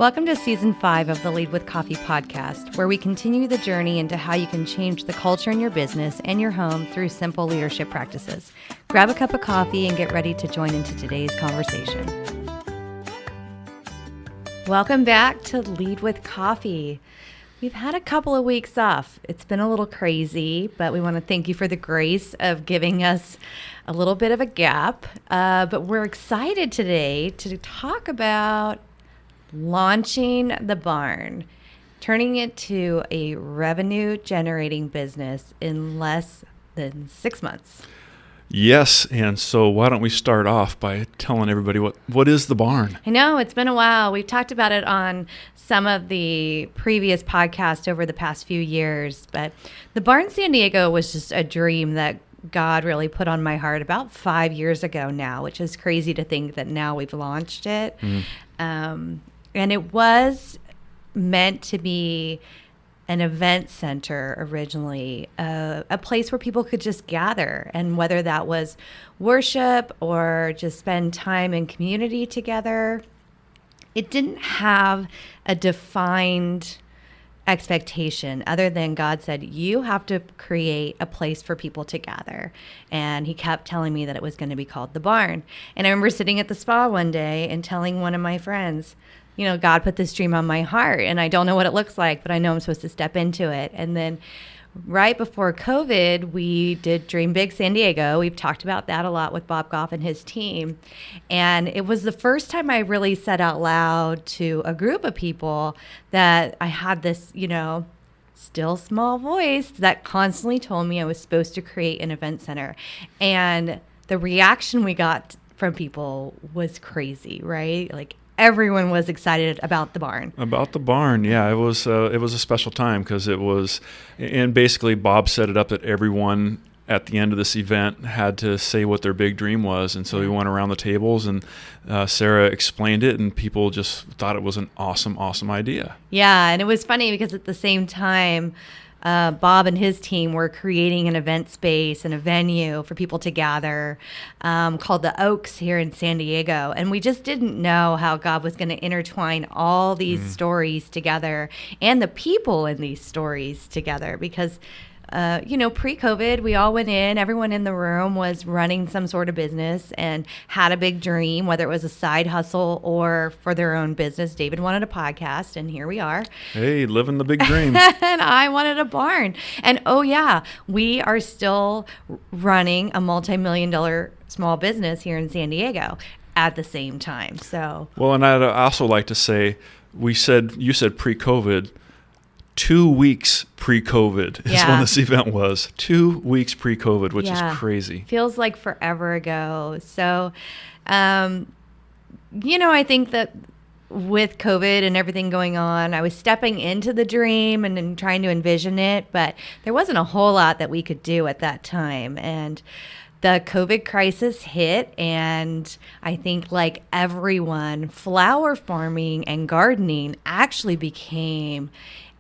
Welcome to Season 5 of the Lead with Coffee podcast, where we continue the journey into how you can change the culture in your business and your home through simple leadership practices. Grab a cup of coffee and get ready to join into today's conversation. Welcome back to Lead with Coffee. We've had a couple of weeks off. It's been a little crazy, but we want to thank you for the grace of giving us a little bit of a gap. But we're excited today to talk about launching the barn, turning it to a revenue-generating business in less than 6 months. Yes, and so why don't we start off by telling everybody what is the barn? I know, it's been a while. We've talked about it on some of the previous podcasts over the past few years, but the Barn San Diego was just a dream that God really put on my heart about 5 years ago now, which is crazy to think that now we've launched it. And it was meant to be an event center originally, a place where people could just gather, and whether that was worship or just spend time in community together. It didn't have a defined expectation other than God said, you have to create a place for people to gather. And he kept telling me that it was going to be called the barn. And I remember sitting at the spa one day and telling one of my friends, you know, God put this dream on my heart and I don't know what it looks like, but I know I'm supposed to step into it. And then right before COVID, we did Dream Big San Diego. We've talked about that a lot with Bob Goff and his team. And it was the first time I really said out loud to a group of people that I had this, you know, still small voice that constantly told me I was supposed to create an event center. And the reaction we got from people was crazy, right? Like, everyone was excited about the barn. About the barn, yeah. It was a special time because it was, and basically Bob set it up that everyone at the end of this event had to say what their big dream was. And so we went around the tables and Sarah explained it and people just thought it was an awesome idea. Yeah, and it was funny because at the same time, Bob and his team were creating an event space and a venue for people to gather called the Oaks here in San Diego. And we just didn't know how God was going to intertwine all these stories together and the people in these stories together because pre-COVID, we all went in, everyone in the room was running some sort of business and had a big dream, whether it was a side hustle or for their own business. David wanted a podcast, and here we are. Hey, living the big dream. And I wanted a barn. And oh yeah, we are still running a multi-million-dollar small business here in San Diego at the same time. So well, and I'd also like to say, you said pre-COVID. 2 weeks pre-COVID is when this event was. 2 weeks pre-COVID, which is crazy. Feels like forever ago. So, I think that with COVID and everything going on, I was stepping into the dream and trying to envision it, but there wasn't a whole lot that we could do at that time. And the COVID crisis hit, and I think like everyone, flower farming and gardening actually became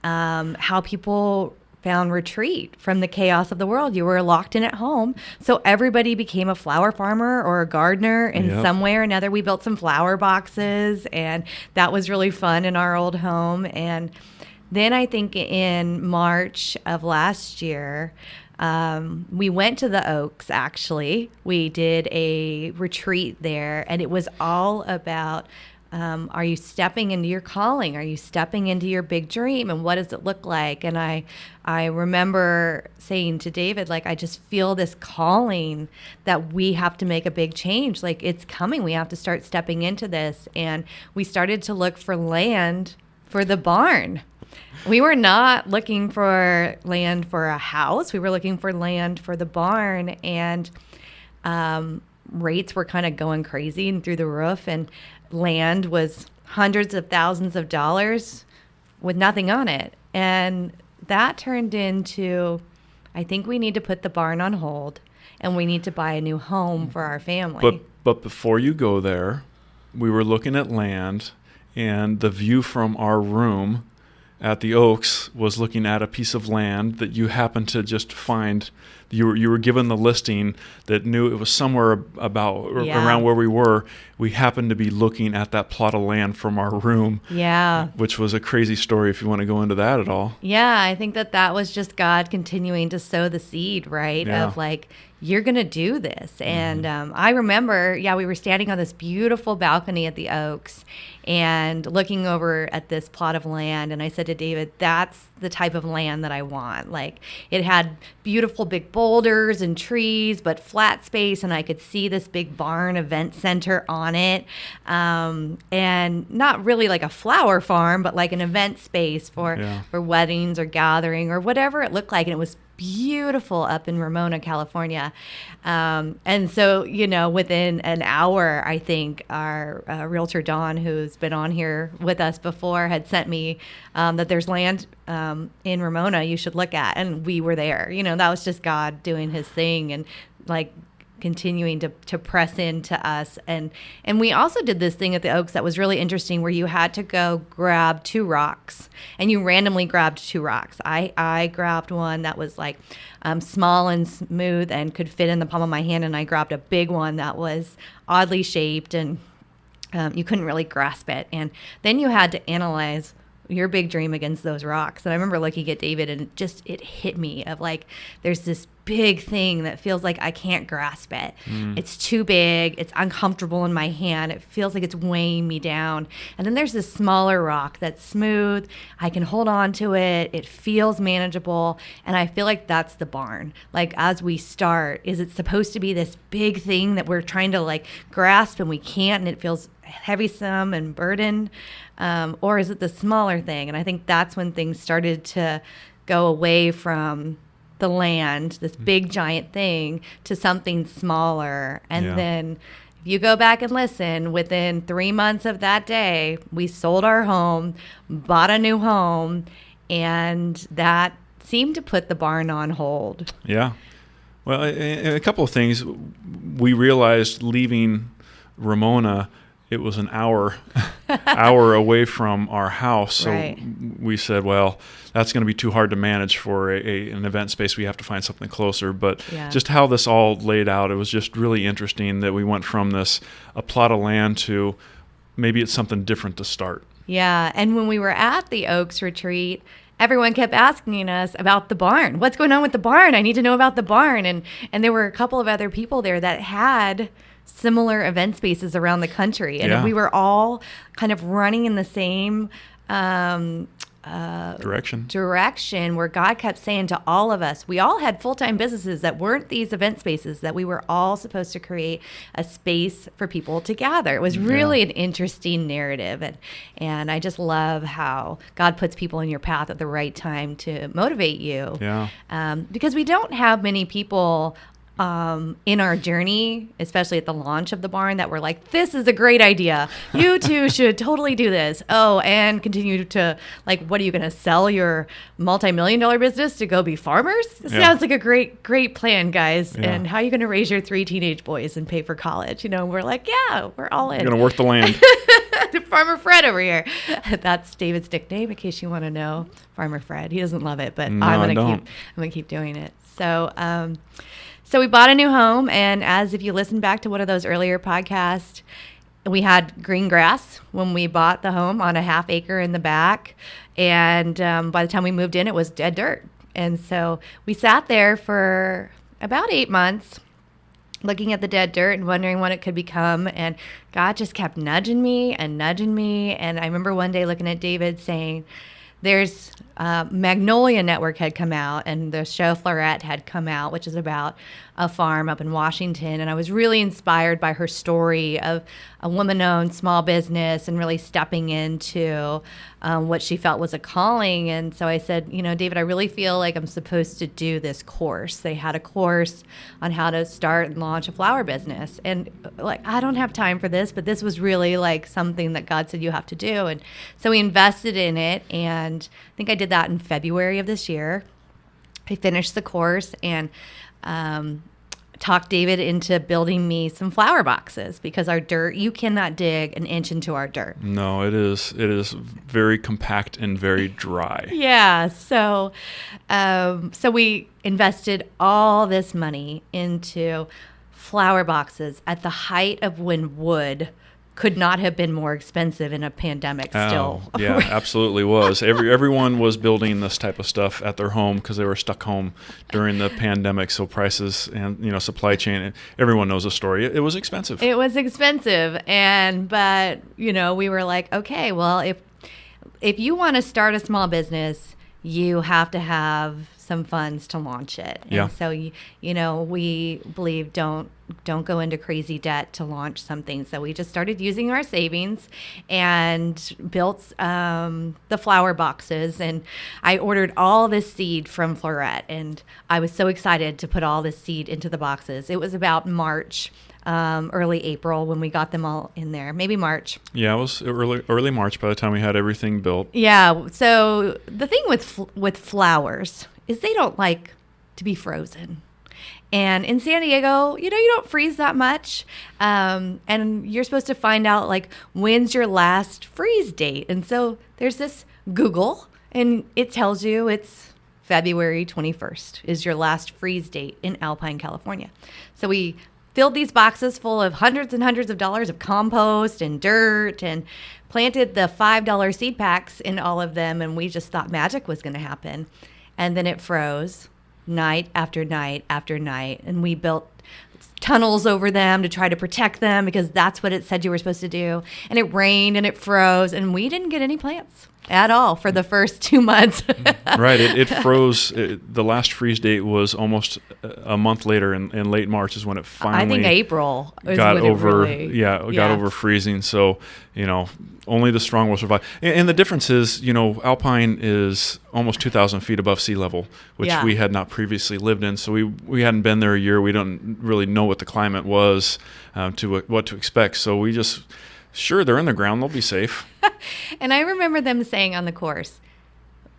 how people found retreat from the chaos of the world. You were locked in at home. So everybody became a flower farmer or a gardener in some way or another. We built some flower boxes, and that was really fun in our old home. And then I think in March of last year, we went to the Oaks, actually. We did a retreat there, and it was all about are you stepping into your calling? Are you stepping into your big dream? And what does it look like? And I remember saying to David, like, I just feel this calling that we have to make a big change. Like, it's coming. We have to start stepping into this. And we started to look for land for the barn. We were not looking for land for a house. We were looking for land for the barn. And rates were kind of going crazy and through the roof. And land was hundreds of thousands of dollars with nothing on it. And that turned into, I think we need to put the barn on hold and we need to buy a new home for our family. But before you go there, we were looking at land, and the view from our room at the Oaks was looking at a piece of land that you happened to just find you were given the listing that knew it was somewhere about Yeah. around where we were. We happened to be looking at that plot of land from our room, Yeah. which was a crazy story if you want to go into that at all. Yeah, I think that was just God continuing to sow the seed, right? Yeah. Of like, you're going to do this. And I remember, we were standing on this beautiful balcony at the Oaks and looking over at this plot of land. And I said to David, that's the type of land that I want. Like, it had beautiful big boulders and trees, but flat space. And I could see this big barn event center on it. And not really like a flower farm, but like an event space for weddings or gathering or whatever it looked like. And it was beautiful up in Ramona, California. And so, within an hour, I think our realtor, Dawn, who's been on here with us before, had sent me that there's land in Ramona you should look at. And we were there. That was just God doing his thing and like continuing to press into us. And we also did this thing at the Oaks that was really interesting where you had to go grab 2 rocks and you randomly grabbed 2 rocks. I grabbed one that was like small and smooth and could fit in the palm of my hand. And I grabbed a big one that was oddly shaped and you couldn't really grasp it. And then you had to analyze your big dream against those rocks. And I remember looking at David and it hit me of like, there's this big thing that feels like I can't grasp it. It's too big. It's uncomfortable in my hand. It feels like it's weighing me down. And then there's this smaller rock that's smooth. I can hold on to it. It feels manageable. And I feel like that's the barn. Like as we start, is it supposed to be this big thing that we're trying to like grasp and we can't and it feels heavysome and burdened? Or is it the smaller thing? And I think that's when things started to go away from the land, this big giant thing, to something smaller. And then if you go back and listen, within 3 months of that day, we sold our home, bought a new home, and that seemed to put the barn on hold. Yeah. Well, a couple of things. We realized leaving Ramona, it was an hour away from our house. So we said, well, that's going to be too hard to manage for an event space. We have to find something closer. But just how this all laid out, it was just really interesting that we went from a plot of land to maybe it's something different to start. Yeah. And when we were at the Oaks retreat, everyone kept asking us about the barn. What's going on with the barn? I need to know about the barn. And there were a couple of other people there that had similar event spaces around the country. And we were all kind of running in the same direction where God kept saying to all of us, we all had full-time businesses that weren't these event spaces, that we were all supposed to create a space for people to gather. It was really an interesting narrative. And I just love how God puts people in your path at the right time to motivate you. Because we don't have many people in our journey, especially at the launch of the barn, that were like, this is a great idea. You two should totally do this. Oh, and continue to like, what are you going to sell your multi-million-dollar business to go be farmers? It sounds like a great plan, guys. And how are you going to raise your 3 teenage boys and pay for college? We're like, we're all in. You're going to work the land. Farmer Fred over here. That's David's nickname, in case you want to know. Farmer Fred. He doesn't love it, but No, I'm gonna keep doing it. So we bought a new home, and as if you listen back to one of those earlier podcasts, we had green grass when we bought the home on a half acre in the back, and by the time we moved in, it was dead dirt. And so we sat there for about 8 months looking at the dead dirt and wondering what it could become, and God just kept nudging me. And I remember one day looking at David saying, there's Magnolia Network had come out, and the show Fleurette had come out, which is about a farm up in Washington. And I was really inspired by her story of a woman-owned small business and really stepping into what she felt was a calling. And so I said, David, I really feel like I'm supposed to do this course. They had a course on how to start and launch a flower business. And like, I don't have time for this, but this was really like something that God said you have to do. And so we invested in it. And I think I did that in February of this year. I finished the course, and talked David into building me some flower boxes because our dirt, you cannot dig an inch into our dirt. No, it is very compact and very dry. Yeah. So we invested all this money into flower boxes at the height of when wood could not have been more expensive in a pandemic still. Oh, yeah, absolutely was. Everyone was building this type of stuff at their home because they were stuck home during the pandemic. So prices and, supply chain, everyone knows the story. It was expensive. It was expensive. But we were like, okay, well, if you want to start a small business, you have to have some funds to launch it. Yeah. And so, we believe don't go into crazy debt to launch something. So we just started using our savings and built the flower boxes. And I ordered all this seed from Floret, and I was so excited to put all this seed into the boxes. It was about March, early April when we got them all in there, maybe March. Yeah, it was early March by the time we had everything built. Yeah. So the thing with flowers is they don't like to be frozen. And in San Diego, you don't freeze that much. And you're supposed to find out, like, when's your last freeze date. And so there's this Google, and it tells you it's February 21st is your last freeze date in Alpine, California. So we filled these boxes full of hundreds and hundreds of dollars of compost and dirt and planted the $5 seed packs in all of them. And we just thought magic was going to happen. And then it froze night after night after night. And we built tunnels over them to try to protect them because that's what it said you were supposed to do. And it rained and it froze, and we didn't get any plants at all for the first 2 months. Right. It froze. The last freeze date was almost a month later in late March is when it finally I think April is got when over. it really, got over freezing. So, only the strong will survive. And the difference is, Alpine is almost 2,000 feet above sea level, which we had not previously lived in. So we hadn't been there a year. We don't really know what the climate was, what to expect. So we just, sure, they're in the ground. They'll be safe. And I remember them saying on the course,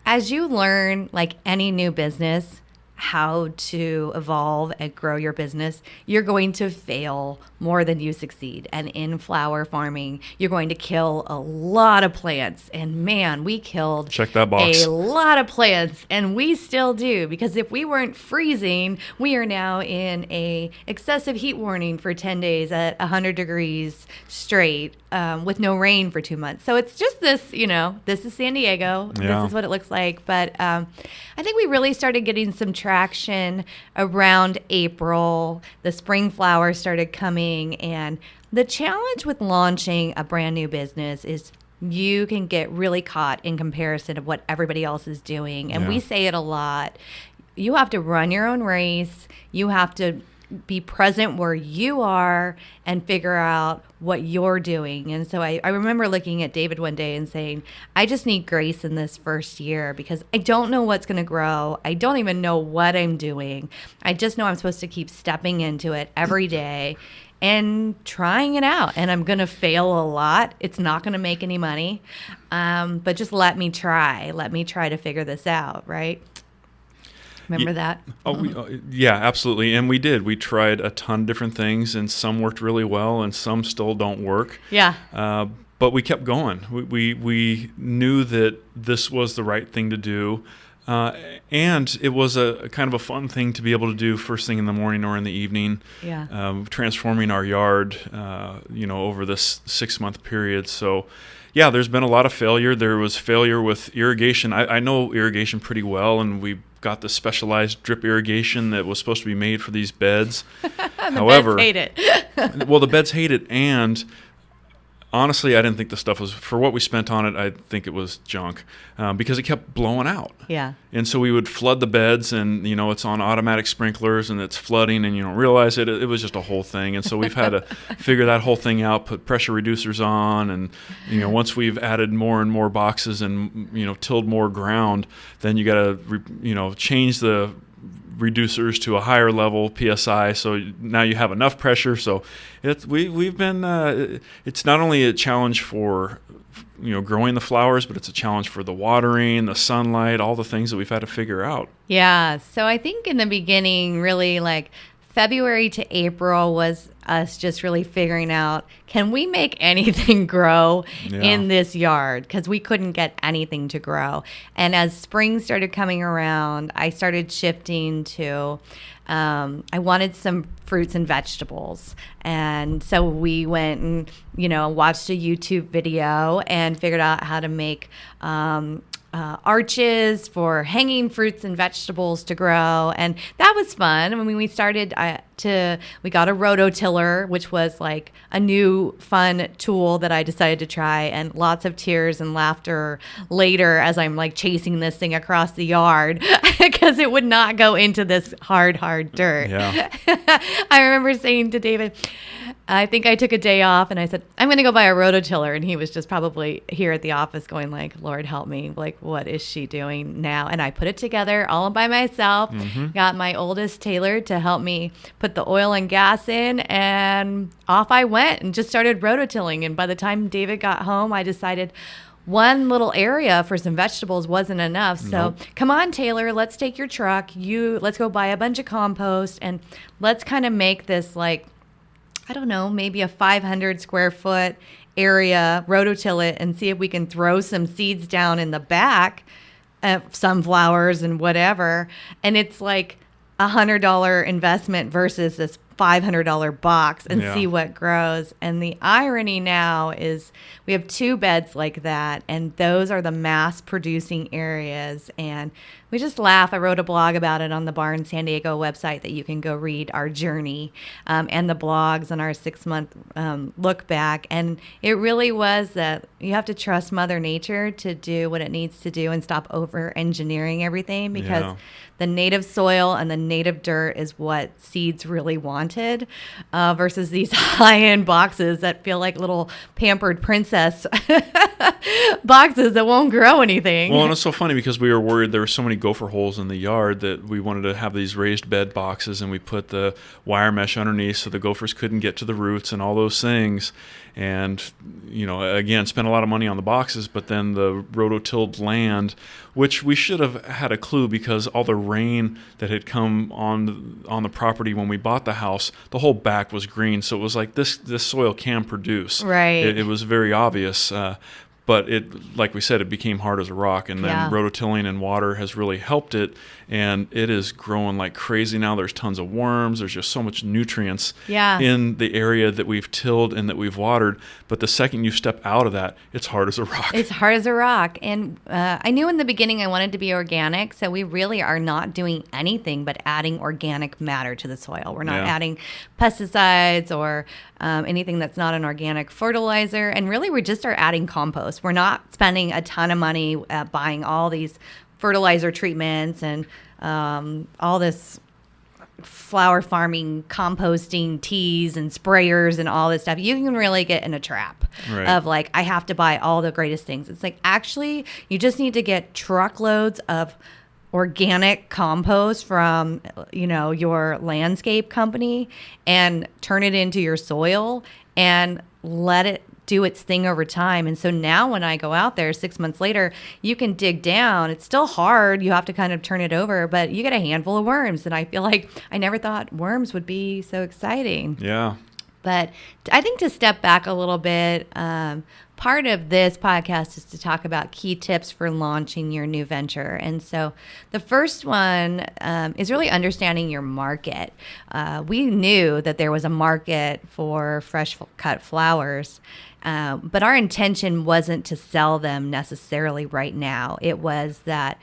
as you learn, like any new business, how to evolve and grow your business, you're going to fail more than you succeed. And in flower farming, you're going to kill a lot of plants. And man, we killed Check that box. a lot of plants, and we still do, because if we weren't freezing, we are now in a excessive heat warning for 10 days at 100 degrees straight, with no rain for 2 months. So it's just this, this is San Diego. Yeah. This is what it looks like. But I think we really started getting some traction around April. The spring flowers started coming. And the challenge with launching a brand new business is you can get really caught in comparison of what everybody else is doing. And we say it a lot. You have to run your own race. You have to be present where you are and figure out what you're doing. And so I remember looking at David one day and saying, I just need grace in this first year because I don't know what's going to grow. I don't even know what I'm doing. I just know I'm supposed to keep stepping into it every day and trying it out. And I'm going to fail a lot. It's not going to make any money. But just let me try. Let me try to figure this out, right? Remember that? Yeah, absolutely. And we did. We tried a ton of different things, and some worked really well, and some still don't work. Yeah. But we kept going. We knew that this was the right thing to do. And it was a kind of a fun thing to be able to do first thing in the morning or in the evening. Yeah. Transforming our yard, over this 6-month period. So, yeah, there's been a lot of failure. There was failure with irrigation. I know irrigation pretty well, and we got the specialized drip irrigation that was supposed to be made for these beds. However, beds hate it. Well, the beds hate it, and honestly, I didn't think the stuff was, for what we spent on it, I think it was junk because it kept blowing out. Yeah. And so we would flood the beds, and, it's on automatic sprinklers, and it's flooding, and you don't realize it. It was just a whole thing. And so we've had to figure that whole thing out, put pressure reducers on, and, once we've added more and more boxes and, tilled more ground, then you got to, change the reducers to a higher level PSI, so now you have enough pressure. So we've been it's not only a challenge for growing the flowers, but it's a challenge for the watering, the sunlight, all the things that we've had to figure out. Yeah. So I think in the beginning, really, like, February to April was us just really figuring out, can we make anything grow in this yard? Because we couldn't get anything to grow. And as spring started coming around, I started shifting to, I wanted some fruits and vegetables. And so we went and, watched a YouTube video and figured out how to make arches for hanging fruits and vegetables to grow, and that was fun. I mean, we started we got a rototiller, which was like a new fun tool that I decided to try, and lots of tears and laughter later as I'm like chasing this thing across the yard because it would not go into this hard dirt. Yeah. I remember saying to David, I think I took a day off and I said, I'm going to go buy a rototiller. And he was just probably here at the office going like, Lord help me. Like, what is she doing now? And I put it together all by myself, got my oldest Taylor to help me put the oil and gas in, and off I went and just started rototilling. And by the time David got home, I decided one little area for some vegetables wasn't enough. So come on, Taylor, let's take your truck. Let's go buy a bunch of compost and let's kind of make this like, I don't know, maybe a 500 square foot area, rototill it, and see if we can throw some seeds down in the back, sunflowers and whatever. And it's like $100 investment versus this $500 box, and see what grows. And the irony now is we have 2 beds like that, and those are the mass producing areas. And we just laugh. I wrote a blog about it on the Barn San Diego website that you can go read our journey, and the blogs and our 6-month look back. And it really was that you have to trust Mother Nature to do what it needs to do and stop over engineering everything, because the native soil and the native dirt is what seeds really wanted, versus these high-end boxes that feel like little pampered princess boxes that won't grow anything. Well, and it's so funny because we were worried there were so many gopher holes in the yard that we wanted to have these raised bed boxes, and we put the wire mesh underneath so the gophers couldn't get to the roots and all those things. And, again, spent a lot of money on the boxes, but then the rototilled land, which we should have had a clue because all the rain that had come on the property when we bought the house, the whole back was green. So it was like this soil can produce. Right. It was very obvious. But it, like we said, it became hard as a rock, and then rototilling and water has really helped it, and it is growing like crazy now. There's tons of worms. There's just so much nutrients in the area that we've tilled and that we've watered. But the second you step out of that, it's hard as a rock. It's hard as a rock. And I knew in the beginning I wanted to be organic, so we really are not doing anything but adding organic matter to the soil. We're not adding pesticides or anything that's not an organic fertilizer. And really, we just are adding compost. We're not spending a ton of money buying all these fertilizer treatments and all this flower farming, composting teas and sprayers and all this stuff. You can really get in a trap of like, I have to buy all the greatest things. It's like, actually, you just need to get truckloads of organic compost from, your landscape company and turn it into your soil and let it do its thing over time. And so now when I go out there 6 months later, you can dig down. It's still hard. You have to kind of turn it over, but you get a handful of worms. And I feel like I never thought worms would be so exciting. Yeah. But I think to step back a little bit, part of this podcast is to talk about key tips for launching your new venture. And so the first one is really understanding your market. We knew that there was a market for fresh cut flowers, but our intention wasn't to sell them necessarily right now. It was that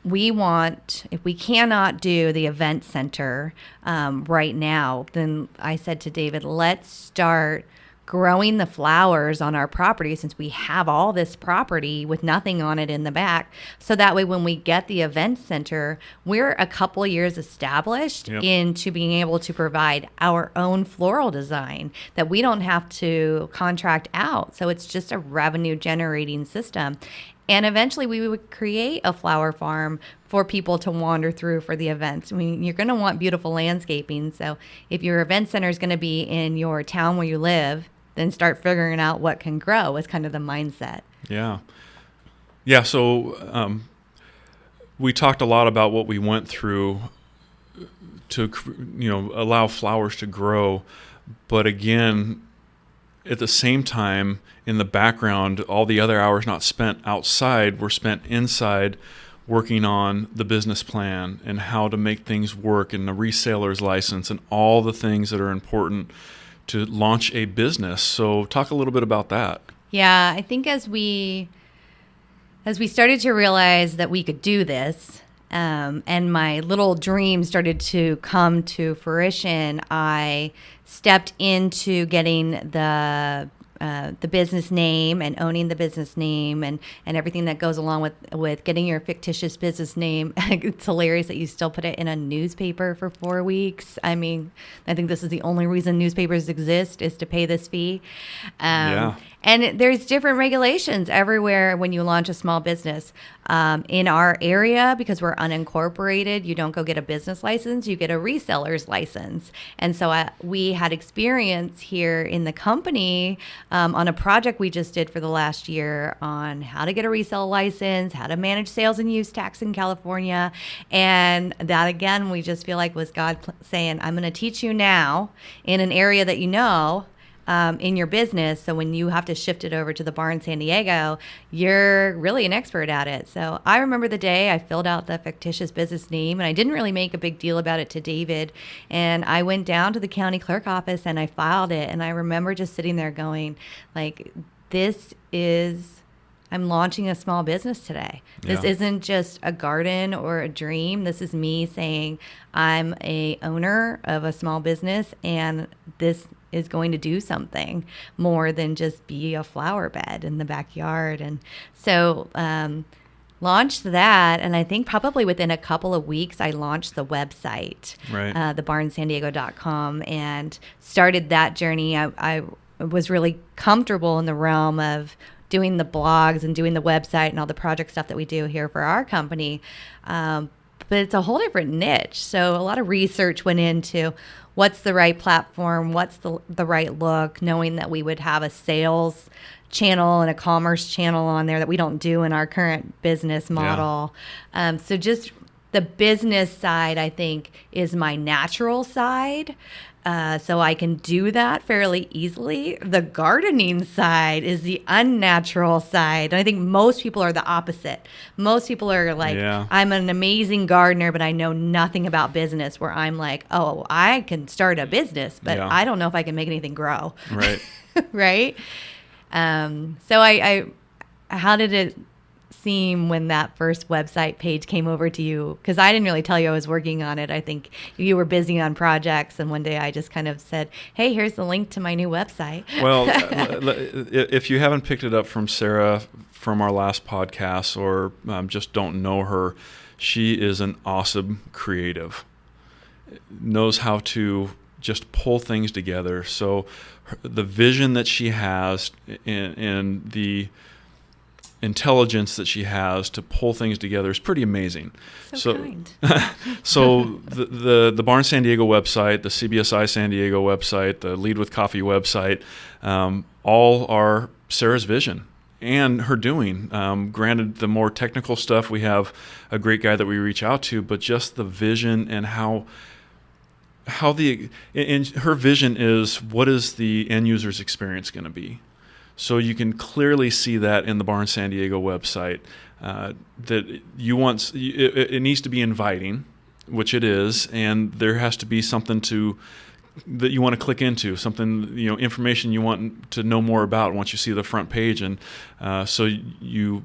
if we cannot do the event center right now, then I said to David, let's start growing the flowers on our property, since we have all this property with nothing on it in the back. So that way, when we get the event center, we're a couple years established into being able to provide our own floral design that we don't have to contract out. So it's just a revenue generating system. And eventually we would create a flower farm for people to wander through for the events. I mean, you're going to want beautiful landscaping. So if your event center is going to be in your town where you live, then start figuring out what can grow is kind of the mindset. Yeah. Yeah. So we talked a lot about what we went through allow flowers to grow. But again, at the same time, in the background, all the other hours not spent outside were spent inside working on the business plan and how to make things work and the reseller's license and all the things that are important to launch a business. So talk a little bit about that. Yeah, I think as we started to realize that we could do this, and my little dream started to come to fruition, I stepped into getting the business name and owning the business name and everything that goes along with getting your fictitious business name. It's hilarious that you still put it in a newspaper for 4 weeks. I mean, I think this is the only reason newspapers exist, is to pay this fee. Yeah. And there's different regulations everywhere when you launch a small business. In our area, because we're unincorporated, you don't go get a business license, you get a reseller's license. And so we had experience here in the company on a project we just did for the last year on how to get a resale license, how to manage sales and use tax in California. And that, again, we just feel like was God saying, I'm going to teach you now in an area that you know, in your business. So when you have to shift it over to the Barn San Diego, you're really an expert at it. So I remember the day I filled out the fictitious business name, and I didn't really make a big deal about it to David. And I went down to the county clerk office and I filed it. And I remember just sitting there going, like, I'm launching a small business today. This isn't just a garden or a dream. This is me saying I'm a owner of a small business, and this is going to do something more than just be a flower bed in the backyard. And so launched that, and I think probably within a couple of weeks I launched the website, right. thebarnsandiego.com, and started that journey. I was really comfortable in the realm of doing the blogs and doing the website and all the project stuff that we do here for our company. But it's a whole different niche. So a lot of research went into what's the right platform, what's the right look, knowing that we would have a sales channel and a commerce channel on there that we don't do in our current business model. Yeah. So just the business side, I think, is my natural side. So I can do that fairly easily. The gardening side is the unnatural side. And I think most people are the opposite. Most people are like, I'm an amazing gardener, but I know nothing about business, where I'm like, oh, I can start a business, but I don't know if I can make anything grow. Right. Right. So how did it seem when that first website page came over to you? Because I didn't really tell you I was working on it. I think you were busy on projects, and one day I just kind of said, hey, here's the link to my new website. Well, if you haven't picked it up from Sarah from our last podcast, or just don't know her, she is an awesome creative, knows how to just pull things together. So the vision that she has and the intelligence that she has to pull things together is pretty amazing. So kind. So the Barn San Diego website, the CBSI San Diego website, the Lead with Coffee website, all are Sarah's vision and her doing. Granted, the more technical stuff, we have a great guy that we reach out to, but just the vision and how her vision is, what is the end user's experience going to be? So you can clearly see that in the Barn San Diego website, that it needs to be inviting, which it is, and there has to be something that you want to click into, something, information you want to know more about once you see the front page. And so you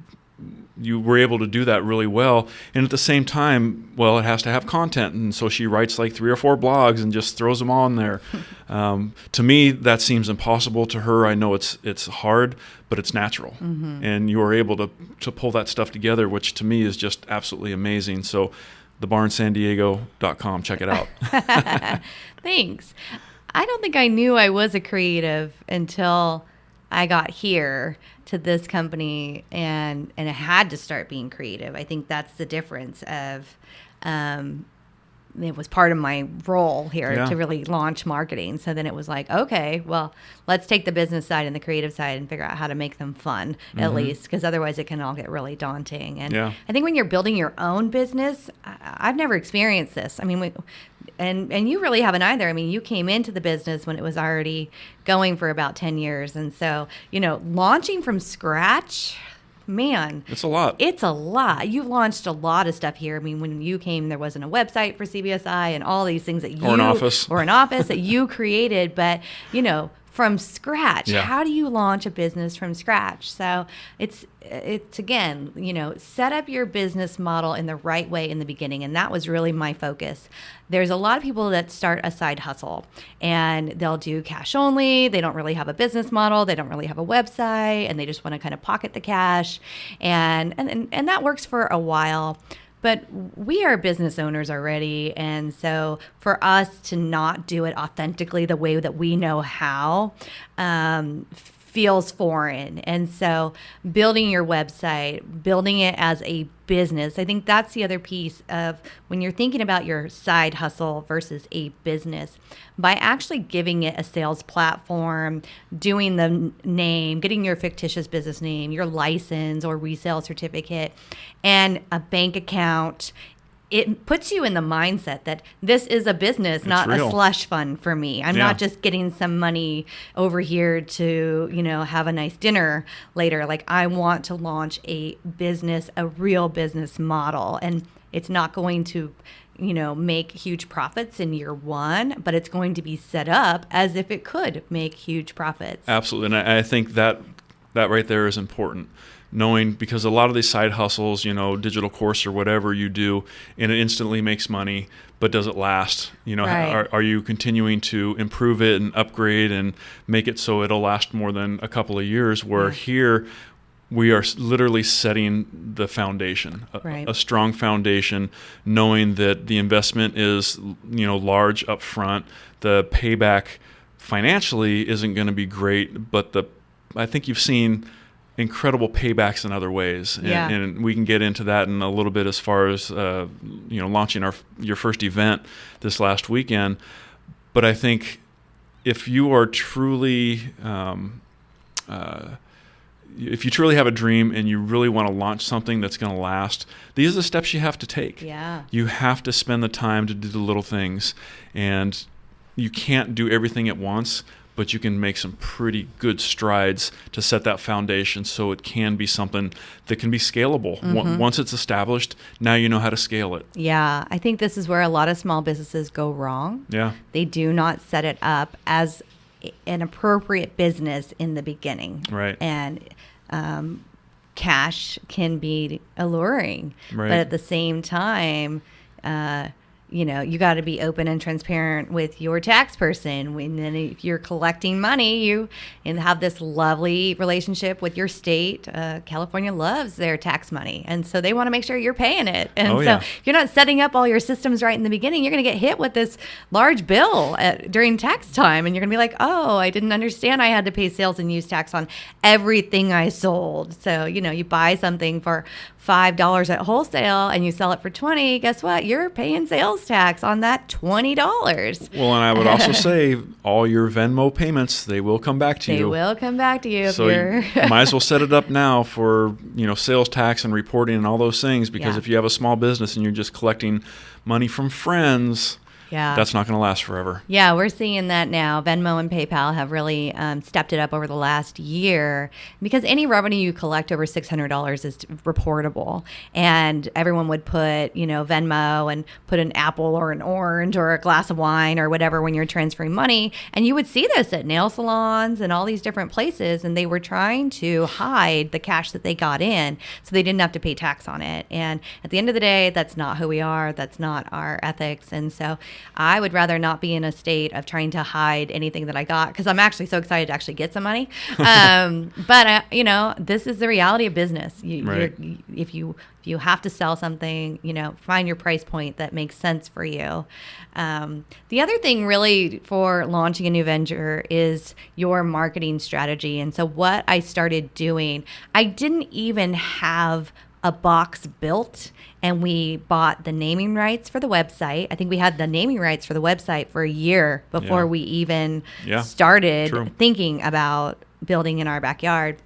were able to do that really well. And at the same time, well, it has to have content. And so she writes like 3 or 4 blogs and just throws them on there. To me, that seems impossible. To her, I know it's hard, but it's natural. Mm-hmm. And you are able to pull that stuff together, which to me is just absolutely amazing. So thebarnsandiego.com, check it out. Thanks. I don't think I knew I was a creative until I got here to this company, and I had to start being creative. I think that's the difference of it was part of my role here Yeah. to really launch marketing. So then it was like, okay, well, let's take the business side and the creative side and figure out how to make them fun, at least, because otherwise it can all get really daunting. And Yeah. I think when you're building your own business, I've never experienced this. I mean, and you really haven't either. I mean, you came into the business when it was already going for about 10 years. And so, launching from scratch, man, It's a lot. it's a lot. You've launched a lot of stuff here. I mean, when you came, there wasn't a website for CBSI and all these things that you Or an office. or an office that you created. But from scratch, Yeah. how do you launch a business from scratch? So it's again, set up your business model in the right way in the beginning, and that was really my focus. There's a lot of people that start a side hustle and they'll do cash only. They don't really have a business model. They don't really have a website, and they just want to kind of pocket the cash, and that works for a while. But we are business owners already. And so for us to not do it authentically the way that we know how feels foreign. And so building your website, building it as a business, I think that's the other piece of when you're thinking about your side hustle versus a business. By actually giving it a sales platform, doing the name, getting your fictitious business name, your license or resale certificate, and a bank account, it puts you in the mindset that this is a business, not real. a slush fund for me. I'm Yeah. not just getting some money over here to, have a nice dinner later. Like, I want to launch a business, a real business model. And it's not going to, make huge profits in year one, but it's going to be set up as if it could make huge profits. Absolutely. And I think that right there is important. Knowing, because a lot of these side hustles, digital course or whatever you do, and it instantly makes money, but does it last? Right. Are you continuing to improve it and upgrade and make it so it'll last more than a couple of years? Where here we are literally setting the foundation, Right. a strong foundation, knowing that the investment is, large up front. The payback financially isn't going to be great, but I think you've seen incredible paybacks in other ways, Yeah. and we can get into that in a little bit as far as launching your first event this last weekend. But I think if you are truly if you truly have a dream and you really want to launch something that's going to last, these are the steps you have to take. Yeah. You have to spend the time to do the little things, and you can't do everything at once, but you can make some pretty good strides to set that foundation so it can be something that can be scalable. Once it's established, now you know how to scale it. Yeah. I think this is where a lot of small businesses go wrong. Yeah. They do not set it up as an appropriate business in the beginning. Right. And cash can be alluring. Right. But at the same time, you got to be open and transparent with your tax person. And then if you're collecting money, and have this lovely relationship with your state. California loves their tax money, and so they want to make sure you're paying it. And if you're not setting up all your systems right in the beginning, you're going to get hit with this large bill during tax time, and you're going to be like, oh, I didn't understand I had to pay sales and use tax on everything I sold. So, you buy something for $5 at wholesale and you sell it for $20, guess what? You're paying sales tax on that $20. Well, and I would also say all your Venmo payments, they will come back to you. They will come back to you if So you're you might as well set it up now for, sales tax and reporting and all those things, because Yeah. if you have a small business and you're just collecting money from friends, Yeah. that's not going to last forever. Yeah, we're seeing that now. Venmo and PayPal have really stepped it up over the last year, because any revenue you collect over $600 is reportable. And everyone would put, Venmo and put an apple or an orange or a glass of wine or whatever when you're transferring money. And you would see this at nail salons and all these different places. And they were trying to hide the cash that they got in so they didn't have to pay tax on it. And at the end of the day, that's not who we are. That's not our ethics. And so I would rather not be in a state of trying to hide anything that I got, because I'm actually so excited to actually get some money. But this is the reality of business. Right. If you have to sell something, find your price point that makes sense for you. The other thing really for launching a new venture is your marketing strategy. And so what I started doing, I didn't even have a box built, and we bought the naming rights for the website. I think we had the naming rights for the website for a year before Yeah. we even Yeah, started true. thinking about building in our backyard.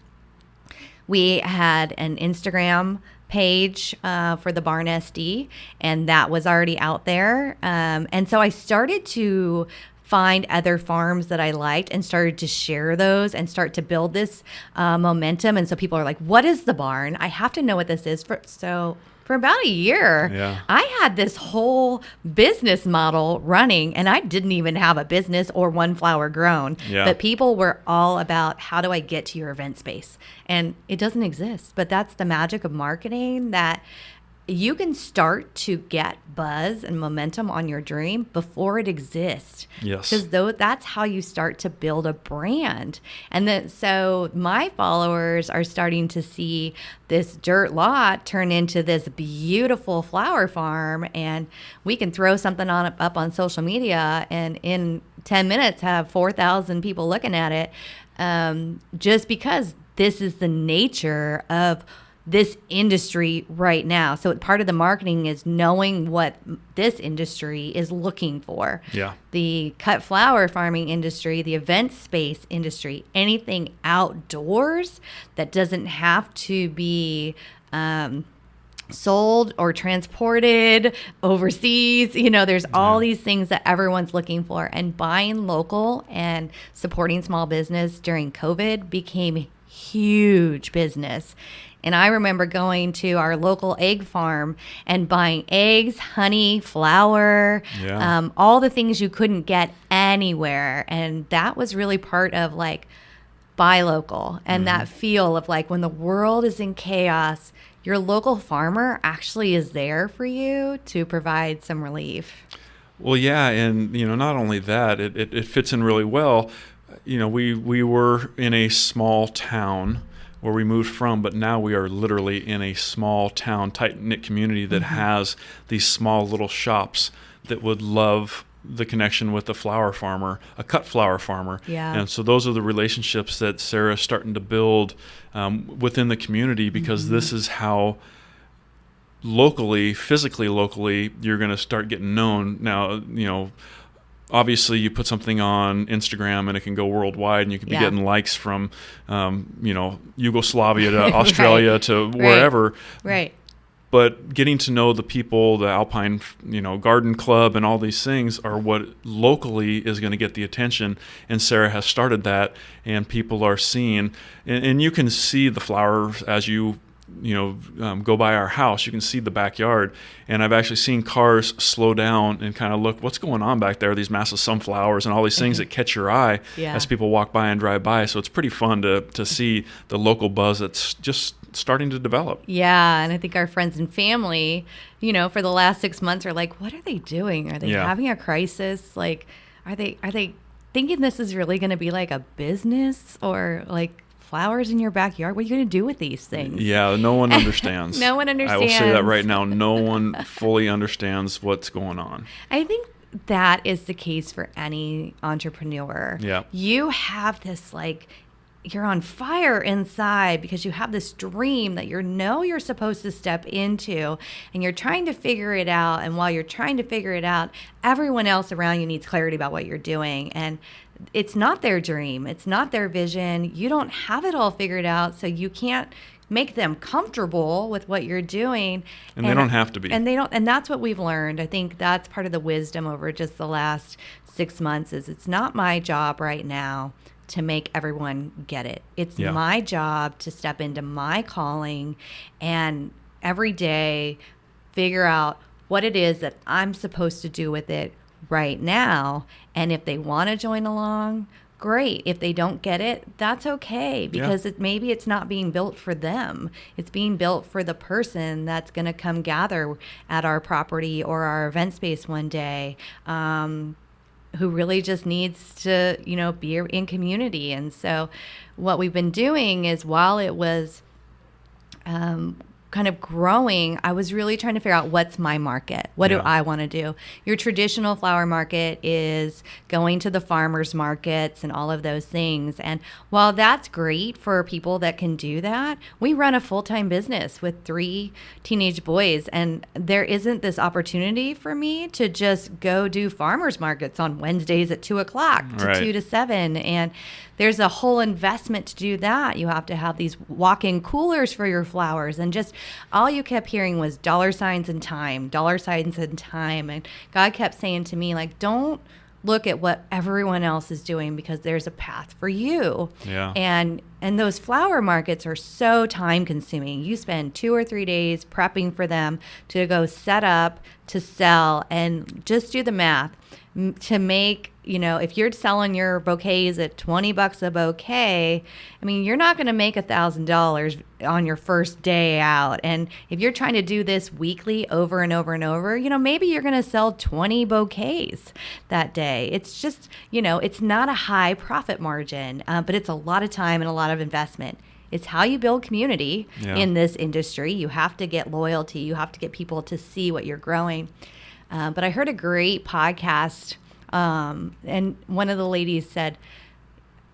We had an Instagram page for the Barn SD, and that was already out there. And so I started to find other farms that I liked and started to share those and start to build this momentum. And so people are like, what is the barn? I have to know what this is. For about a year, Yeah. I had this whole business model running, and I didn't even have a business or one flower grown. Yeah. But people were all about, how do I get to your event space? And it doesn't exist. But that's the magic of marketing, that you can start to get buzz and momentum on your dream before it exists. Yes. Because that's how you start to build a brand. And then, so my followers are starting to see this dirt lot turn into this beautiful flower farm, and we can throw something up on social media and in 10 minutes have 4,000 people looking at it, just because this is the nature of this industry right now. So part of the marketing is knowing what this industry is looking for. Yeah. The cut flower farming industry, the event space industry, anything outdoors that doesn't have to be sold or transported overseas. There's all these things that everyone's looking for. And buying local and supporting small business during COVID became huge business. And I remember going to our local egg farm and buying eggs, honey, flour, Yeah. all the things you couldn't get anywhere. And that was really part of like buy local, and that feel of like when the world is in chaos, your local farmer actually is there for you to provide some relief. Well, yeah, and not only that, it fits in really well. We were in a small town where we moved from, but now we are literally in a small town, tight-knit community that has these small little shops that would love the connection with a flower farmer, a cut flower farmer. Yeah. And so those are the relationships that Sarah's starting to build within the community, because this is how physically locally, you're going to start getting known. Now, obviously you put something on Instagram and it can go worldwide, and you could be getting likes from, Yugoslavia to Australia Right. to wherever. Right. But getting to know the people, the Alpine, Garden Club and all these things are what locally is going to get the attention. And Sarah has started that, and people are seeing, and you can see the flowers as you go by our house. You can see the backyard, and I've actually seen cars slow down and kind of look, what's going on back there? These massive sunflowers and all these things that catch your eye as people walk by and drive by. So it's pretty fun to see the local buzz that's just starting to develop. Yeah, and I think our friends and family, for the last 6 months are like, what are they doing? Are they having a crisis? Like, are they thinking this is really going to be like a business, or like flowers in your backyard? What are you going to do with these things? Yeah, no one understands. No one I will say understands. that right now. No one fully understands what's going on. I think that is the case for any entrepreneur. Yeah. You have this you're on fire inside because you have this dream that you're supposed to step into, and you're trying to figure it out. And while you're trying to figure it out, everyone else around you needs clarity about what you're doing. And it's not their dream. It's not their vision. You don't have it all figured out, so you can't make them comfortable with what you're doing. And they don't have to be. And they don't. And that's what we've learned. I think that's part of the wisdom over just the last 6 months is it's not my job right now to make everyone get it. It's my job to step into my calling and every day figure out what it is that I'm supposed to do with it right now. And if they want to join along, great. If they don't get it, that's okay, because maybe it's not being built for them. It's being built for the person that's going to come gather at our property or our event space one day, who really just needs to, be in community. And so what we've been doing is, while it was kind of growing, I was really trying to figure out what's my market. What do Yeah. I want to do? Your traditional flower market is going to the farmers markets and all of those things. And while that's great for people that can do that, we run a full-time business with 3 teenage boys, and there isn't this opportunity for me to just go do farmers markets on Wednesdays at 2:00 to Right. 2 to 7. And there's a whole investment to do that. You have to have these walk-in coolers for your flowers, and just all you kept hearing was dollar signs and time, dollar signs and time. And God kept saying to me, like, don't look at what everyone else is doing, because there's a path for you. Yeah. And those flower markets are so time consuming. You spend 2 or 3 days prepping for them to go set up to sell, and just do the math to make, if you're selling your bouquets at $20 a bouquet, I mean, you're not going to make $1,000 on your first day out. And if you're trying to do this weekly over and over and over, maybe you're going to sell 20 bouquets that day. It's just, it's not a high profit margin, but it's a lot of time and a lot of investment. It's how you build community in this industry. You have to get loyalty. You have to get people to see what you're growing. But I heard a great podcast, and one of the ladies said,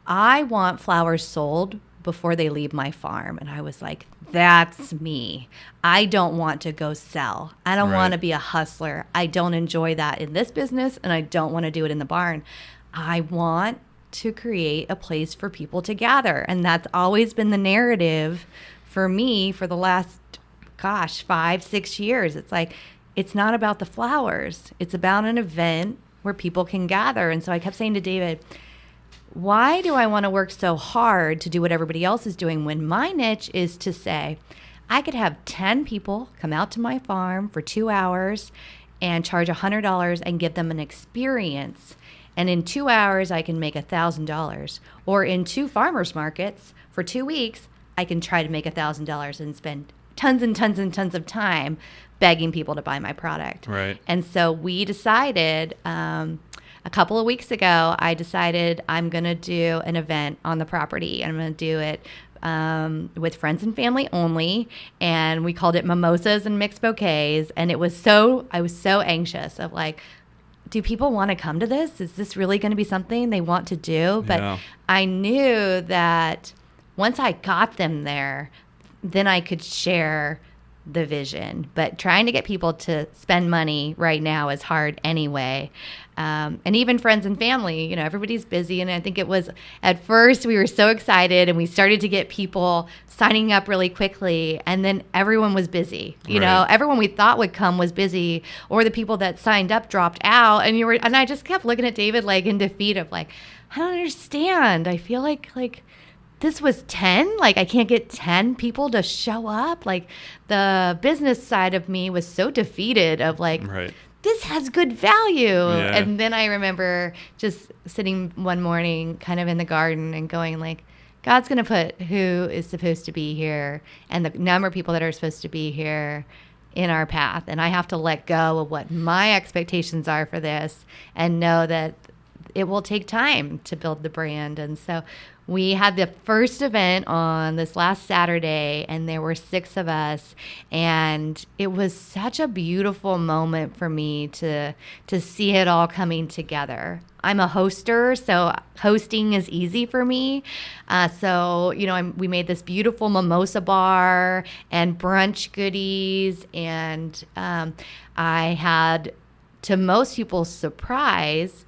I want flowers sold before they leave my farm. And I was like, that's me. I don't want to go sell. I don't want to be a hustler. I don't enjoy that in this business, and I don't want to do it in the barn. I want to create a place for people to gather. And that's always been the narrative for me for the last, 5-6 years. It's like, it's not about the flowers. It's about an event where people can gather. And so I kept saying to David, why do I want to work so hard to do what everybody else is doing, when my niche is to say, I could have 10 people come out to my farm for 2 hours and charge $100 and give them an experience. And in 2 hours, I can make $1,000. Or in 2 farmers markets for 2 weeks, I can try to make $1,000 and spend tons and tons and tons of time begging people to buy my product. Right. And so we decided, a couple of weeks ago, I decided I'm going to do an event on the property. I'm going to do it with friends and family only. And we called it Mimosas and Mixed Bouquets. And I was so anxious of like, do people want to come to this? Is this really going to be something they want to do? But I knew that once I got them there, then I could share the vision. But trying to get people to spend money right now is hard anyway. And even friends and family, everybody's busy. And I think it was, at first we were so excited and we started to get people signing up really quickly. And then everyone was busy. Everyone we thought would come was busy, or the people that signed up dropped out. And I just kept looking at David like in defeat of like, I don't understand. I feel like this was 10. Like, I can't get 10 people to show up. Like, the business side of me was so defeated of like, this has good value. Yeah. And then I remember just sitting one morning kind of in the garden and going like, God's going to put who is supposed to be here and the number of people that are supposed to be here in our path. And I have to let go of what my expectations are for this and know that it will take time to build the brand. And so we had the first event on this last Saturday, and there were 6 of us, and it was such a beautiful moment for me to see it all coming together. I'm a hoster, so hosting is easy for me. We made this beautiful mimosa bar and brunch goodies, and I had, to most people's surprise,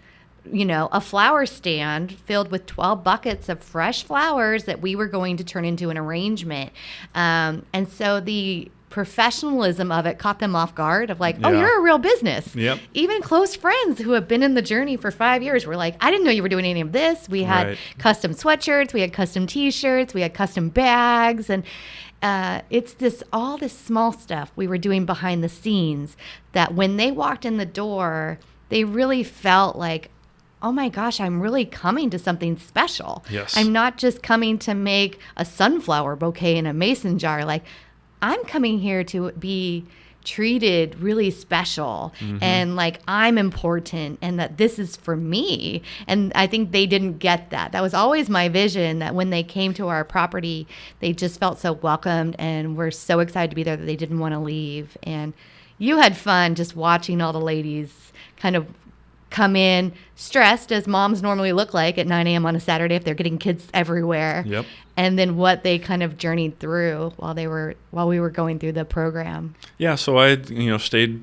a flower stand filled with 12 buckets of fresh flowers that we were going to turn into an arrangement. And so the professionalism of it caught them off guard of like, oh, you're a real business. Yep. Even close friends who have been in the journey for 5 years were like, I didn't know you were doing any of this. We had custom sweatshirts, we had custom t-shirts, we had custom bags, and it's all this small stuff we were doing behind the scenes that when they walked in the door, they really felt like, oh my gosh, I'm really coming to something special. Yes. I'm not just coming to make a sunflower bouquet in a mason jar. Like, I'm coming here to treated really special and like I'm important and that this is for me. And I think they didn't get that. That was always my vision, that when they came to our property, they just felt so welcomed and were so excited to be there that they didn't want to leave. And you had fun just watching all the ladies kind of come in stressed, as moms normally look like at 9 a.m. on a Saturday if they're getting kids everywhere. Yep. And then what they kind of journeyed through while we were going through the program. Yeah, so I stayed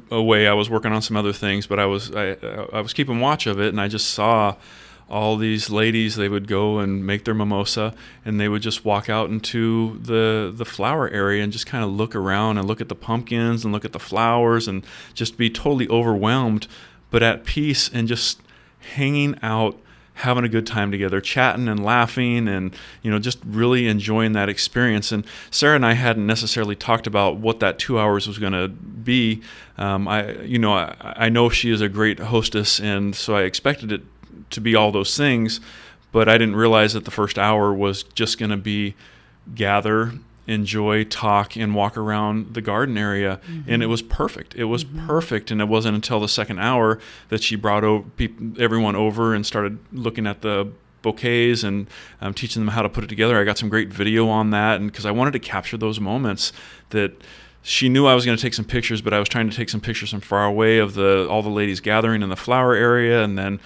away. I was working on some other things, but I was keeping watch of it, and I just saw all these ladies. They would go and make their mimosa, and they would just walk out into the flower area and just kind of look around and look at the pumpkins and look at the flowers and just be totally overwhelmed, but at peace and just hanging out, having a good time together, chatting and laughing, and just really enjoying that experience. And Sarah and I hadn't necessarily talked about what that 2 hours was going to be. I know she is a great hostess, and so I expected it to be all those things, but I didn't realize that the first hour was just going to be gather, enjoy, talk, and walk around the garden area. And it was perfect. It was perfect. And it wasn't until the second hour that she brought everyone over and started looking at the bouquets and teaching them how to put it together. I got some great video on that, and because I wanted to capture those moments that she knew I was going to take some pictures, but I was trying to take some pictures from far away of all the ladies gathering in the flower area, and then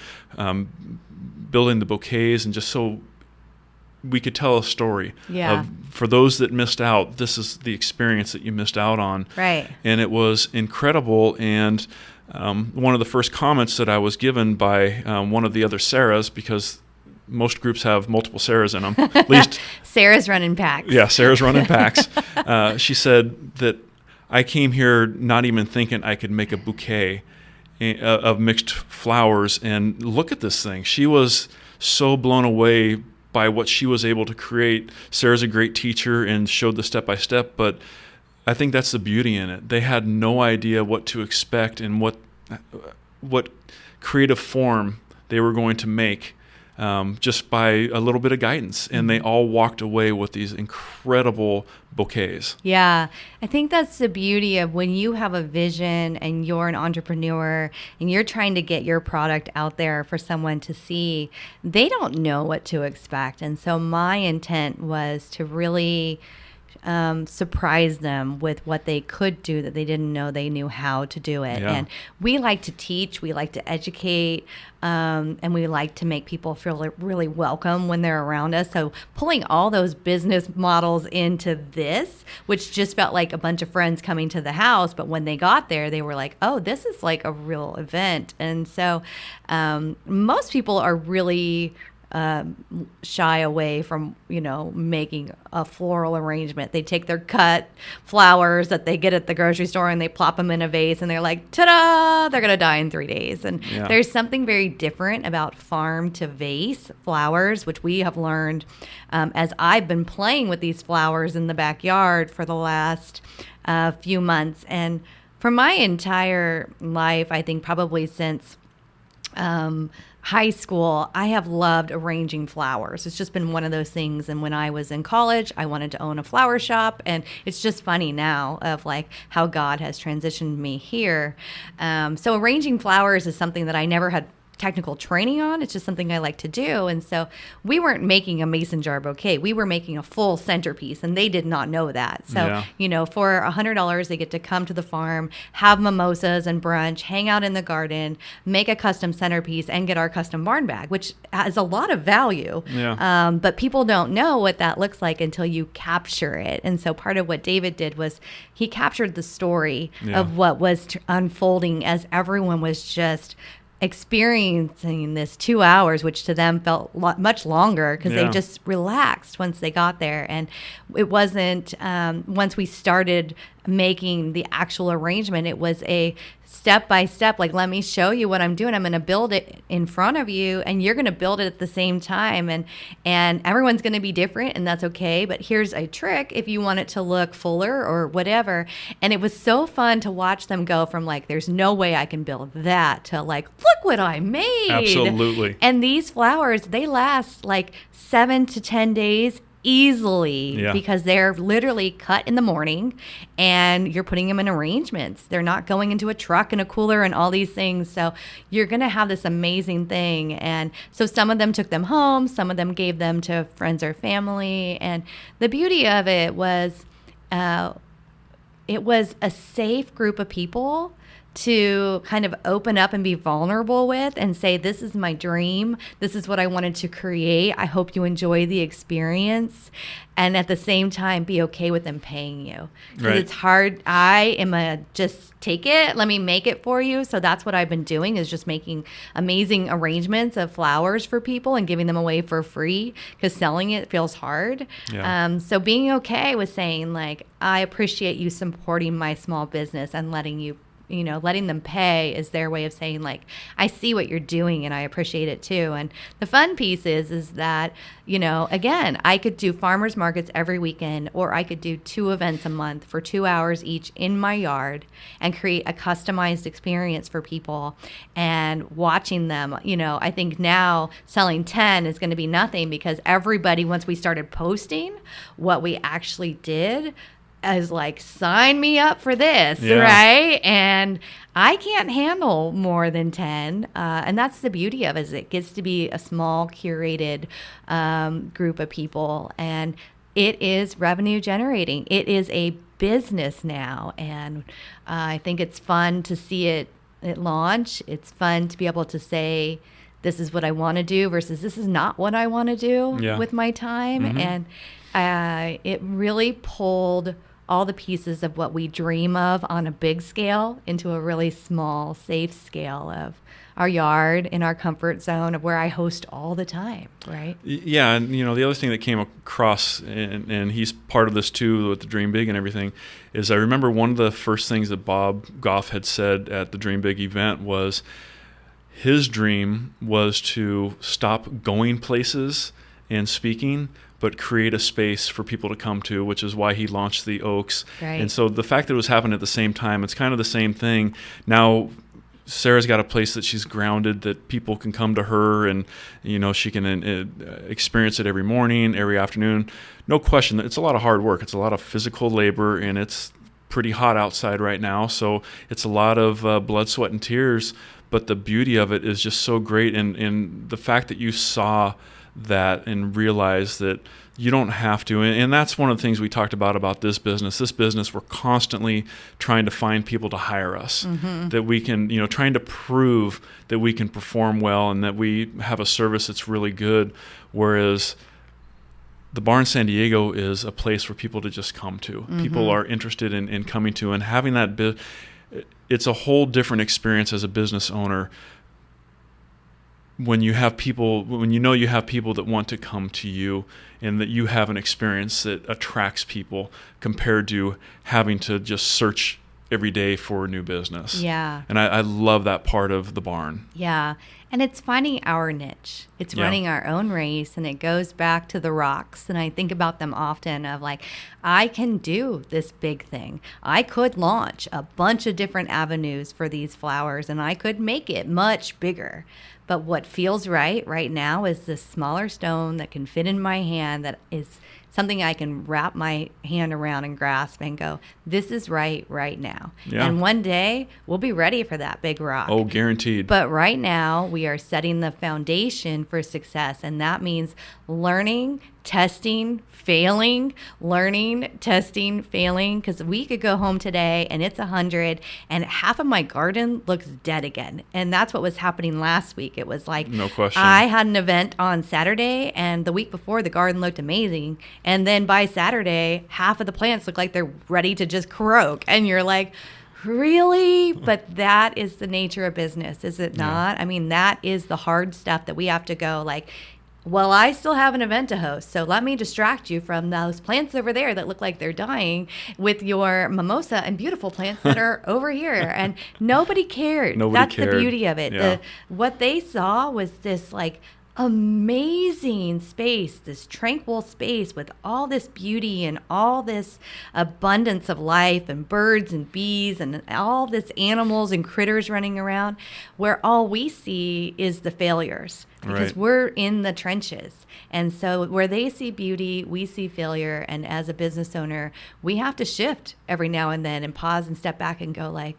building the bouquets, and just so we could tell a story. Yeah. For those that missed out, this is the experience that you missed out on. Right. And it was incredible. And one of the first comments that I was given by one of the other Sarahs, because most groups have multiple Sarahs in them, at least Sarah's running packs. Yeah, Sarah's running packs. She said that I came here not even thinking I could make a bouquet of mixed flowers, and look at this thing. She was so blown away by what she was able to create. Sarah's a great teacher and showed the step-by-step, but I think that's the beauty in it. They had no idea what to expect and what creative form they were going to make, just by a little bit of guidance. And they all walked away with these incredible bouquets. Yeah, I think that's the beauty of when you have a vision and you're an entrepreneur and you're trying to get your product out there for someone to see. They don't know what to expect. And so my intent was to really surprise them with what they could do that they didn't know they knew how to do it. Yeah. And we like to teach, we like to educate, and we like to make people feel really welcome when they're around us. So pulling all those business models into this, which just felt like a bunch of friends coming to the house, but when they got there, they were like, oh, this is like a real event. And so most people are really shy away from, making a floral arrangement. They take their cut flowers that they get at the grocery store and they plop them in a vase and they're like, ta-da, they're going to die in 3 days. And there's something very different about farm to vase flowers, which we have learned as I've been playing with these flowers in the backyard for the last few months. And for my entire life, I think probably since high school, I have loved arranging flowers. It's just been one of those things. And when I was in college, I wanted to own a flower shop. And it's just funny now of like how God has transitioned me here. So arranging flowers is something that I never had technical training on. It's just something I like to do. And so we weren't making a mason jar bouquet. We were making a full centerpiece, and they did not know that. So, for $100, they get to come to the farm, have mimosas and brunch, hang out in the garden, make a custom centerpiece, and get our custom barn bag, which has a lot of value. Yeah. But people don't know what that looks like until you capture it. And so part of what David did was he captured the story of what was unfolding as everyone was just experiencing this 2 hours, which to them felt much longer because they just relaxed once they got there. And it wasn't, once we started making the actual arrangement, it was a step by step, like, let me show you what I'm doing. I'm going to build it in front of you and you're going to build it at the same time. And everyone's going to be different, and that's okay. But here's a trick if you want it to look fuller or whatever. And it was so fun to watch them go from like, there's no way I can build that, to like, look what I made. Absolutely. And these flowers, they last like 7 to 10 days easily Yeah. because they're literally cut in the morning and you're putting them in arrangements. They're not going into a truck and a cooler and all these things. So you're going to have this amazing thing. And so some of them took them home, some of them gave them to friends or family. And the beauty of it was a safe group of people to kind of open up and be vulnerable with and say, this is my dream. This is what I wanted to create. I hope you enjoy the experience. And at the same time, be okay with them paying you. Because Right. it's hard. I am just take it. Let me make it for you. So that's what I've been doing, is just making amazing arrangements of flowers for people and giving them away for free, because selling it feels hard. Yeah. So being okay with saying, like, I appreciate you supporting my small business and letting them pay is their way of saying, like, I see what you're doing and I appreciate it too. And the fun piece is that, again, I could do farmers markets every weekend, or I could do 2 events a month for 2 hours each in my yard and create a customized experience for people and watching them. I think now selling 10 is going to be nothing, because everybody, once we started posting what we actually did, is like, sign me up for this, Yeah. right? And I can't handle more than 10. And that's the beauty of it, is it gets to be a small, curated group of people. And it is revenue generating. It is a business now. And I think it's fun to see it launch. It's fun to be able to say, this is what I want to do versus this is not what I want to do Yeah. with my time. Mhm. And it really pulled all the pieces of what we dream of on a big scale into a really small, safe scale of our yard in our comfort zone of where I host all the time, right? Yeah, and the other thing that came across, and he's part of this too with the Dream Big and everything, is I remember one of the first things that Bob Goff had said at the Dream Big event was his dream was to stop going places and speaking, but create a space for people to come to, which is why he launched the Oaks. Right. And so the fact that it was happening at the same time, it's kind of the same thing. Now, Sarah's got a place that she's grounded, that people can come to her, and she can experience it every morning, every afternoon. No question, it's a lot of hard work. It's a lot of physical labor, and it's pretty hot outside right now. So it's a lot of blood, sweat, and tears. But the beauty of it is just so great, and the fact that you saw that and realize that you don't have to. And that's one of the things we talked about this business. This business, we're constantly trying to find people to hire us, that we can, trying to prove that we can perform well and that we have a service that's really good. Whereas the Barn San Diego is a place for people to just come to. People are interested in coming to, and having that it's a whole different experience as a business owner when you have people, when you have people that want to come to you, and that you have an experience that attracts people compared to having to just search every day for a new business. Yeah. And I love that part of the barn. Yeah. And it's finding our niche. It's running our own race, and it goes back to the rocks. And I think about them often of like, I can do this big thing. I could launch a bunch of different avenues for these flowers, and I could make it much bigger. But what feels right now is this smaller stone that can fit in my hand, that is something I can wrap my hand around and grasp and go, this is right now. Yeah. And one day we'll be ready for that big rock. Oh, guaranteed. But right now we are setting the foundation for success. And that means learning, testing, failing, learning, testing, failing. Because we could go home today and it's 100 and half of my garden looks dead again. And that's what was happening last week. It was like, No question. I had an event on Saturday, and the week before the garden looked amazing. And then by Saturday, half of the plants look like they're ready to just croak. And you're like, really? But that is the nature of business, is it not? I mean, that is the hard stuff that we have to go like, well, I still have an event to host, so let me distract you from those plants over there that look like they're dying with your mimosa and beautiful plants that are over here. And nobody cared. Nobody That's cared. the beauty of it. Yeah. What they saw was this like amazing space, this tranquil space with all this beauty and all this abundance of life and birds and bees and all this animals and critters running around, where all we see is the failures because Right. we're in the trenches. And so where they see beauty, we see failure. And as a business owner, we have to shift every now and then and pause and step back and go like,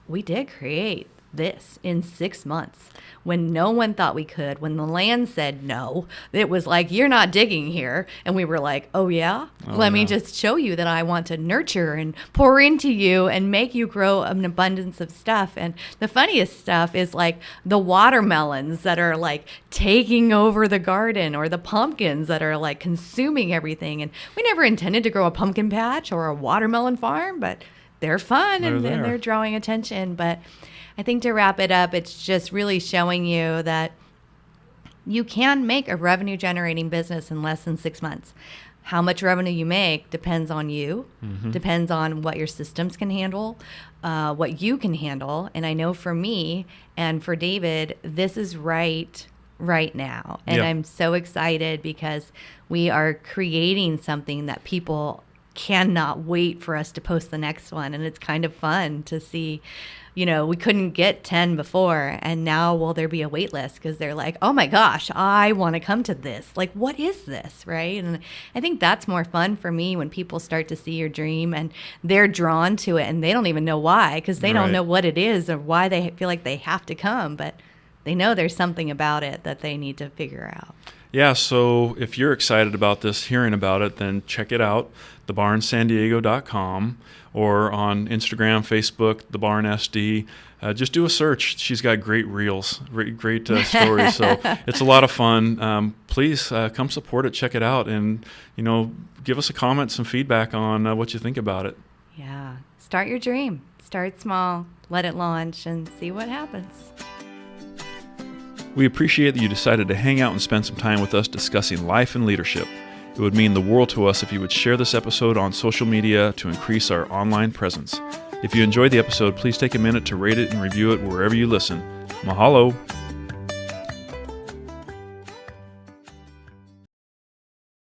we did create this in 6 months when no one thought we could. When the land said no, it was like, you're not digging here. And we were like, oh yeah, let me yeah. just show you that I want to nurture and pour into you and make you grow an abundance of stuff. And the funniest stuff is like the watermelons that are like taking over the garden, or the pumpkins that are like consuming everything. And we never intended to grow a pumpkin patch or a watermelon farm, but they're fun and there. they're drawing attention. But I think to wrap it up, it's just really showing you that you can make a revenue generating business in less than 6 months. How much revenue you make depends on you, depends on what your systems can handle, what you can handle. And I know for me and for David, this is right now. And Yep. I'm so excited because we are creating something that people cannot wait for us to post the next one. And it's kind of fun to see, we couldn't get 10 before, and now will there be a wait list because they're like, oh my gosh, I want to come to this. Like, what is this, right? And I think that's more fun for me when people start to see your dream and they're drawn to it and they don't even know why, because they don't Right. know what it is or why they feel like they have to come, but they know there's something about it that they need to figure out. Yeah, so if you're excited about this, hearing about it, then check it out, thebarnsandiego.com, or on Instagram, Facebook, The Barn SD. Just do a search. She's got great reels, great stories. So it's a lot of fun. Please come support it, check it out, and give us a comment, some feedback on what you think about it. Yeah. Start your dream. Start small, let it launch, and see what happens. We appreciate that you decided to hang out and spend some time with us discussing life and leadership. It would mean the world to us if you would share this episode on social media to increase our online presence. If you enjoyed the episode, please take a minute to rate it and review it wherever you listen. Mahalo!